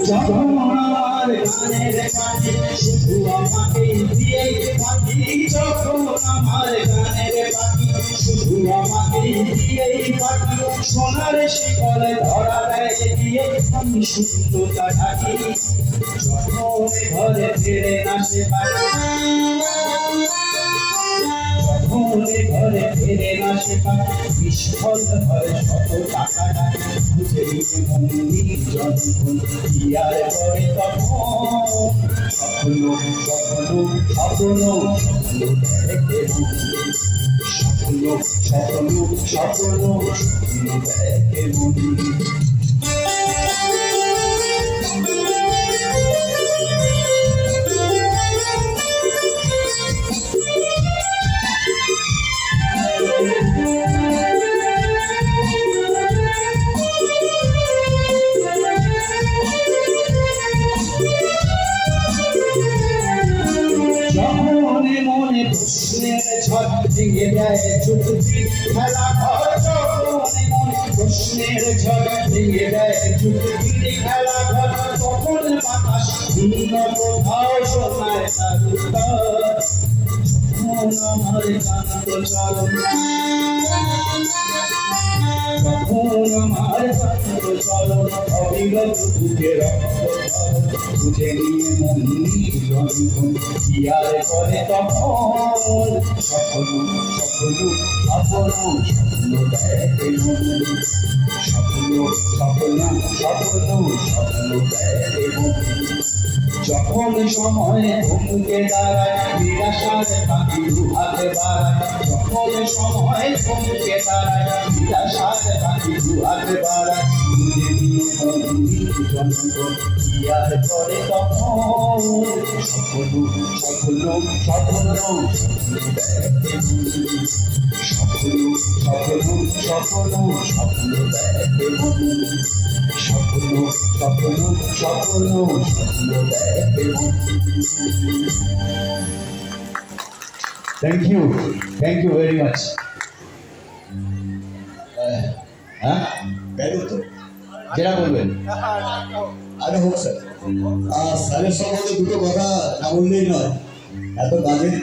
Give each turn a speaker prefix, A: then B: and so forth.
A: যখন আমার গানের পাখি শুধু আমাকে দিয়ে পাখি, যখন আমার গানের পাখি শুধু আমাকে দিয়ে পাখি, সোনার শিকলে ধরা দেয় দিয়ে আমি সুন্দরতা ঢাকি। যখন ঘরে ফিরে না সে পাখি, যখন ঘরে ফিরে না সে পাখি, বিস্ফল হয় শত টাকা বুঝে নিয়ে মন্দির যখন কি আর করে তখন স্বপ্ন স্বপ্ন স্বপ্ন স্বপ্ন দেখে স্বপ্ন স্বপ্ন স্বপ্ন স্বপ্ন দেখে মন্দির। প্রশ্নের ঝড় ভেঙে দেয় যুক্তি খেলা ঘর, যখন মনে প্রশ্নের ঝড় ভেঙে দেয় যুক্তি খেলা ঘর, তখন বাতাস ভিন্ন কোথাও শোনায় তার উত্তর। যখন আমার কান্ত চরণ, তখন আমার কান্ত চরণ অবিরত বুকে রক্ত বুঝে নিয়ে মন্দির যখন কি আর করে তখন স্বপ্ন স্বপ্ন স্বপ্ন স্বপ্ন দেখে মন্দির। স্বপ্ন স্বপ্ন স্বপ্ন স্বপ্ন দেখে মন্দির। যখন সময় থমকে দাঁড়ায় নিরাশার পাখি হাতে বাড়ায়, যখন সময় থমকে দাঁড়ায় নিরাশার পাখি হাতে বাড়ায়, বুঝে নিয়ে মন্দির জনগণ কি আর করে তখন স্বপ্ন স্বপ্ন স্বপ্ন স্বপ্ন দেখে মন্দির। স্বপ্ন স্বপ্ন স্বপ্ন স্বপ্ন দেখে মন্দির। স্বপ্ন স্বপ্ন স্বপ্ন স্বপ্ন দেখে মন্দির। Thank you very much. হ্যাঁ গাইব তো যেটা বলবেন।
B: আরে হোক স্যার, স্যারের সম্বন্ধে দুটো কথা না বললেই নয়। এত কাজের